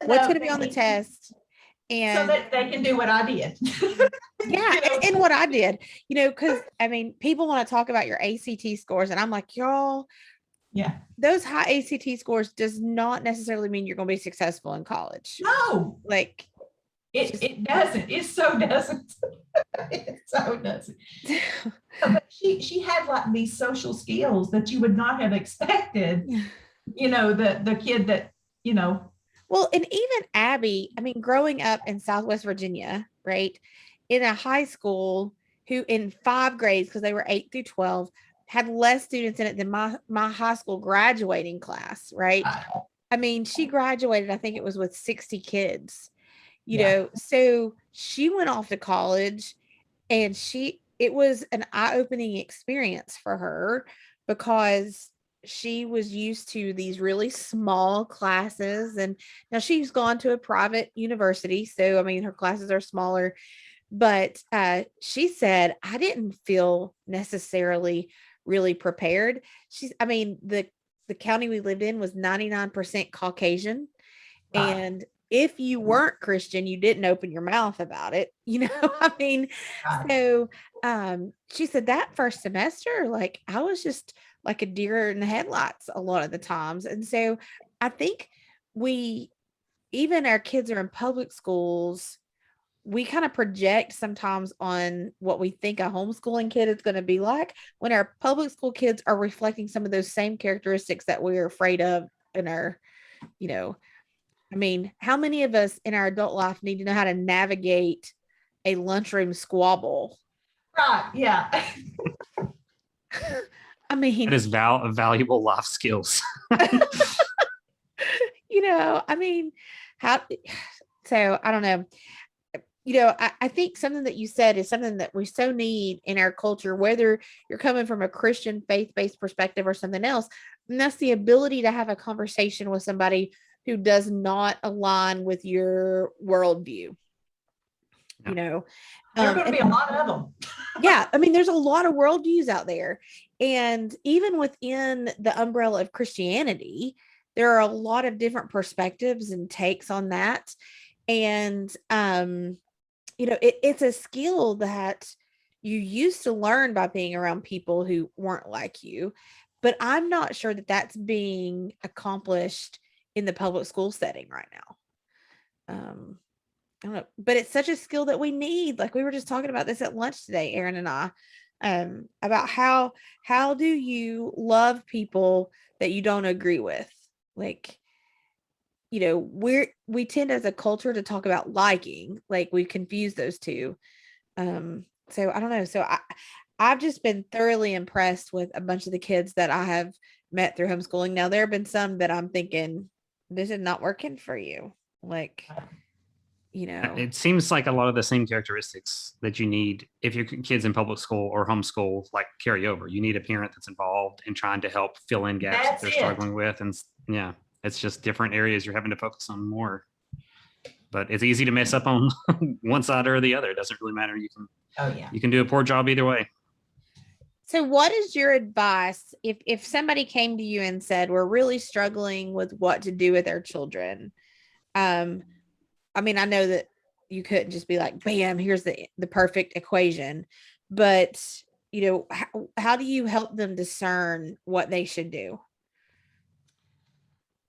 What's going to be on the test, and so that they can do what I did. Yeah, and what I did, because I mean, people want to talk about your ACT scores, and I'm like, y'all, yeah, those high ACT scores does not necessarily mean you're going to be successful in college. No, like it doesn't. It so doesn't. It so doesn't. But she had like these social skills that you would not have expected. The kid that Well, and even Abby, I mean, growing up in Southwest Virginia, right, in a high school who in 5 grades, because they were 8 through 12, had less students in it than my high school graduating class, right? I mean, she graduated, I think it was with 60 kids, so she went off to college, and it was an eye-opening experience for her, because she was used to these really small classes, and now she's gone to a private university, so I mean her classes are smaller, but she said, I didn't feel necessarily really prepared. I mean, the county we lived in was 99% Caucasian, and if you weren't Christian, you didn't open your mouth about it, I mean, so she said that first semester, like, I was just like a deer in the headlights a lot of the times. And so I think even our kids are in public schools, we kind of project sometimes on what we think a homeschooling kid is going to be like, when our public school kids are reflecting some of those same characteristics that we're afraid of in our, I mean, how many of us in our adult life need to know how to navigate a lunchroom squabble? Right. Yeah. I mean, it is valuable life skills. I mean, so I don't know. I think something that you said is something that we so need in our culture, whether you're coming from a Christian faith-based perspective or something else, and that's the ability to have a conversation with somebody who does not align with your worldview. There are going to be a lot of them. Yeah, I mean, there's a lot of worldviews out there, and even within the umbrella of Christianity, there are a lot of different perspectives and takes on that. And it's a skill that you used to learn by being around people who weren't like you, but I'm not sure that that's being accomplished in the public school setting right now. I don't know, but it's such a skill that we need. Like, we were just talking about this at lunch today, Aaron and I, about how do you love people that you don't agree with? Like, we tend as a culture to talk about liking, like we confuse those two. So I don't know. So I've just been thoroughly impressed with a bunch of the kids that I have met through homeschooling. Now, there have been some that I'm thinking, this is not working for you. Like, it seems like a lot of the same characteristics that you need if your kids in public school or homeschool, like, carry over. You need a parent that's involved in trying to help fill in gaps that they're struggling with. And it's just different areas you're having to focus on more. But it's easy to mess up on one side or the other. It doesn't really matter. You can do a poor job either way. So what is your advice if somebody came to you and said, we're really struggling with what to do with our children? I mean, I know that you couldn't just be like, bam, here's the perfect equation, but how do you help them discern what they should do?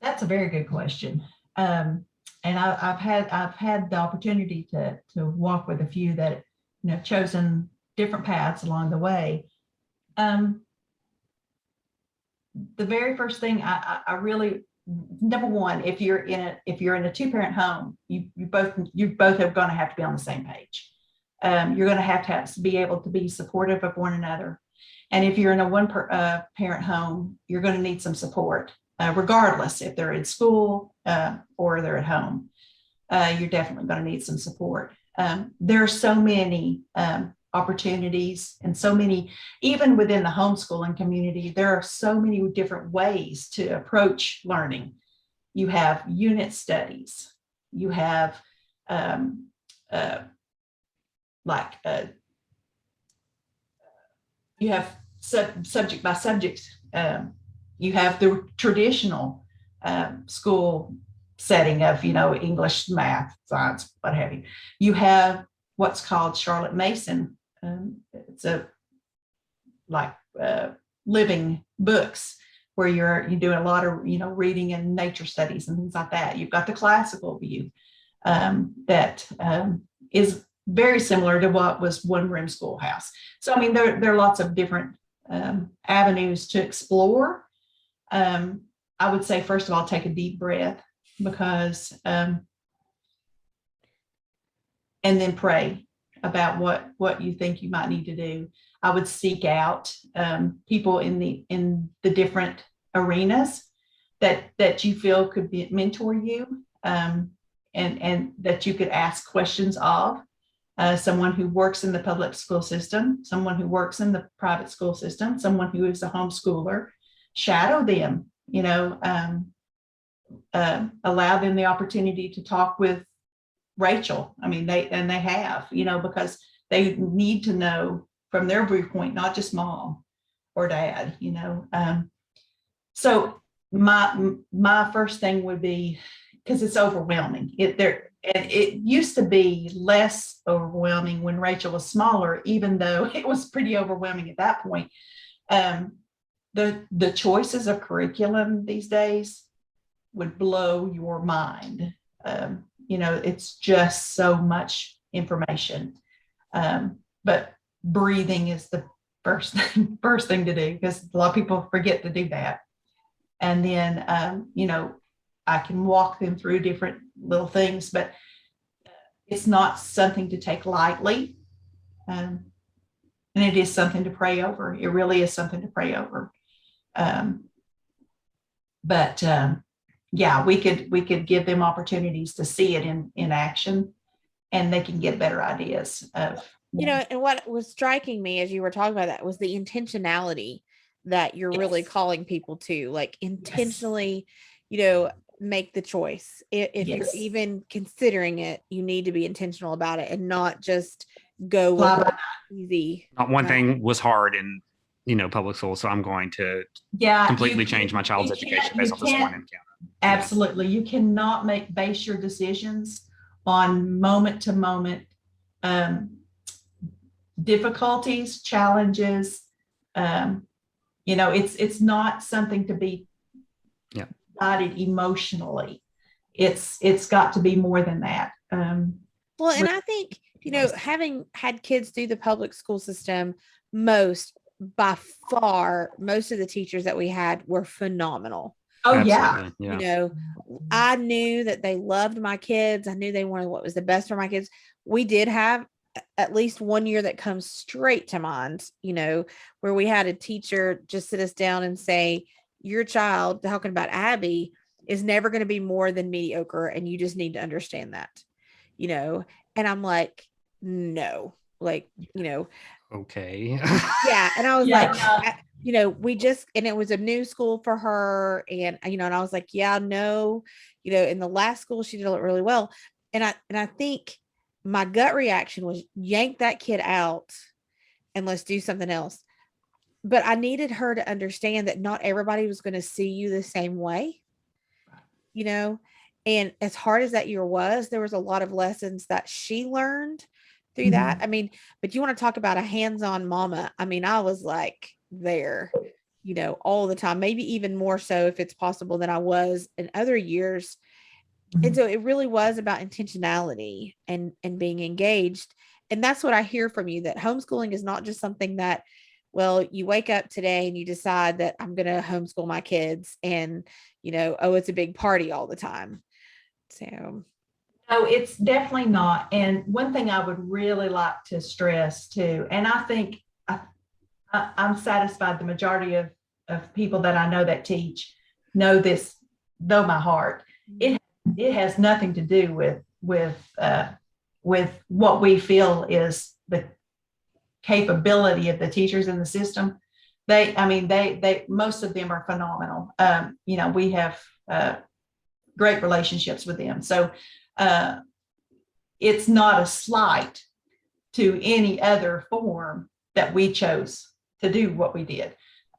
That's a very good question. And I've had the opportunity to walk with a few that chosen different paths along the way. The very first thing I really, number one, if you're in a 2-parent home, you both are going to have to be on the same page. You're going to have to be able to be supportive of one another. And if you're in a 1-parent home, you're going to need some support, regardless if they're in school or they're at home. You're definitely going to need some support. There are so many opportunities and so many, even within the homeschooling community, there are so many different ways to approach learning. You have unit studies, you have you have subject by subject. You have the traditional school setting of, English, math, science, what have you. You have what's called Charlotte Mason. It's living books where you're doing a lot of, reading and nature studies and things like that. You've got the classical view that is very similar to what was one room schoolhouse. So, I mean, there are lots of different avenues to explore. I would say, first of all, take a deep breath, because, and then pray about what you think you might need to do. I would seek out people in the different arenas that you feel could mentor you, and that you could ask questions of. Someone who works in the public school system, someone who works in the private school system, someone who is a homeschooler. Shadow them, allow them the opportunity to talk with Rachel. I mean, they have, because they need to know from their viewpoint, not just mom or dad, So my first thing would be, because it's overwhelming. It used to be less overwhelming when Rachel was smaller, even though it was pretty overwhelming at that point. The choices of curriculum these days would blow your mind. It's just so much information. But breathing is the first thing to do, because a lot of people forget to do that. And then, I can walk them through different little things, but it's not something to take lightly. And it is something to pray over. It really is something to pray over. Yeah, we could give them opportunities to see it in action, and they can get better ideas of, and what was striking me as you were talking about that was the intentionality that you're really calling people to, like intentionally, make the choice. If you're even considering it, you need to be intentional about it and not just go with easy. Not one thing was hard in, public school, so I'm going to completely change my child's education based on this one encounter. Absolutely. You cannot base your decisions on moment to moment difficulties, challenges. It's not something to be guided emotionally. It's got to be more than that. Well, and I think, having had kids through the public school system, by far, most of the teachers that we had were phenomenal. Oh, absolutely. Yeah. I knew that they loved my kids. I knew they wanted what was the best for my kids. We did have at least one year that comes straight to mind, where we had a teacher just sit us down and say, your child, talking about Abby, is never going to be more than mediocre, and you just need to understand that, and I'm like, no, okay. Yeah. And I was we just, and it was a new school for her, and and I was like, yeah, no, in the last school she did it really well, and I think my gut reaction was yank that kid out and let's do something else. But I needed her to understand that not everybody was going to see you the same way, and as hard as that year was, there was a lot of lessons that she learned through that. I mean, but you want to talk about a hands-on mama. I mean, I was like there, all the time, maybe even more so if it's possible than I was in other years. And so it really was about intentionality and being engaged. And that's what I hear from you, that homeschooling is not just something that, well, you wake up today and you decide that I'm going to homeschool my kids and, it's a big party all the time. So. No, it's definitely not. And one thing I would really like to stress too, and I think I'm satisfied the majority of people that I know that teach know this, though my heart, it has nothing to do with what we feel is capability of the teachers in the system. They most of them are phenomenal. We have great relationships with them. So it's not a slight to any other form that we chose to do what we did.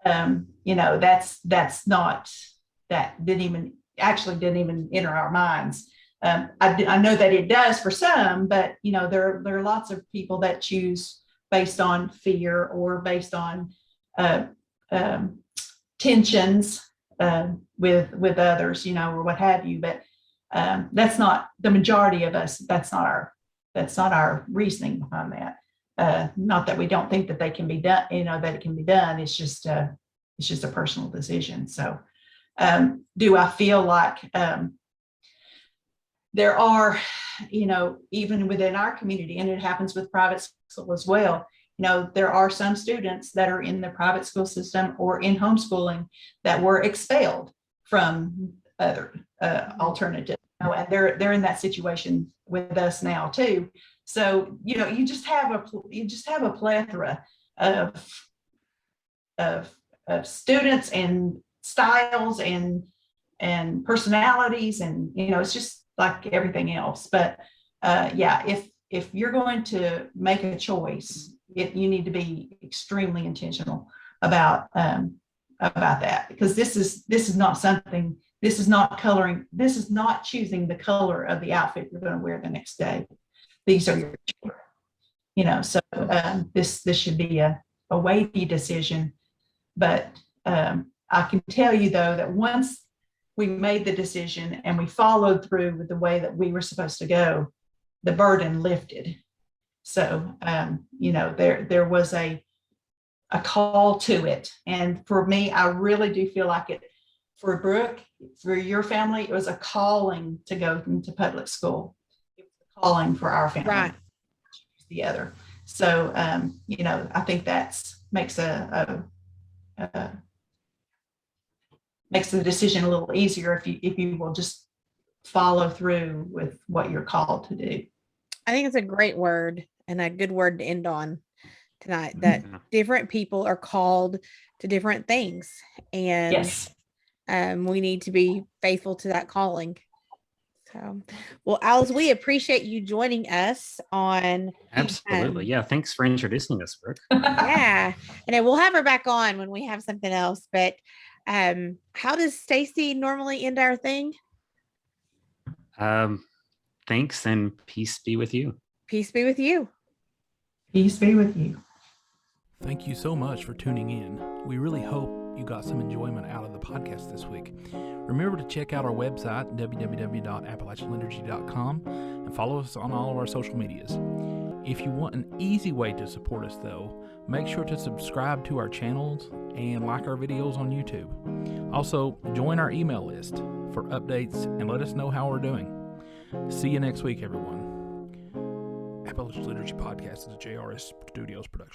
That's not, that didn't even enter our minds. I know that it does for some, but there are lots of people that choose based on fear or based on tensions with others, or what have you. But that's not the majority of us. That's not our reasoning behind that. Not that we don't think that they can be done, that it can be done. It's just a personal decision. So do I feel like there are, even within our community, and it happens with private school as well, there are some students that are in the private school system or in homeschooling that were expelled from other alternatives, and they're in that situation with us now too. So you just have a plethora of students and styles and personalities, and it's just like everything else. But if you're going to make a choice, you need to be extremely intentional about that, because this is not something. This is not coloring. This is not choosing the color of the outfit you're going to wear the next day. These are your children. So this should be a weighty decision. But I can tell you, though, that once we made the decision and we followed through with the way that we were supposed to go, the burden lifted. So there was a call to it. And for me, I really do feel like it. For Brooke, for your family, it was a calling to go into public school. It was a calling for our family, Right? The other. So I think that makes makes the decision a little easier if you will just follow through with what you're called to do. I think it's a great word and a good word to end on tonight, that different people are called to different things, and yes, we need to be faithful to that calling. So, well, Alice, we appreciate you joining us on. Absolutely. Yeah. Thanks for introducing us, Brooke. Yeah. And we'll have her back on when we have something else. But how does Stacy normally end our thing? Thanks, and peace be with you. Peace be with you. Peace be with you. Thank you so much for tuning in. We really hope you got some enjoyment out of the podcast this week. Remember to check out our website, www.appalachianliturgy.com, and follow us on all of our social medias. If you want an easy way to support us, though, make sure to subscribe to our channels and like our videos on YouTube. Also, join our email list for updates and let us know how we're doing. See you next week, everyone. Appalachian Liturgy Podcast is a JRS Studios production.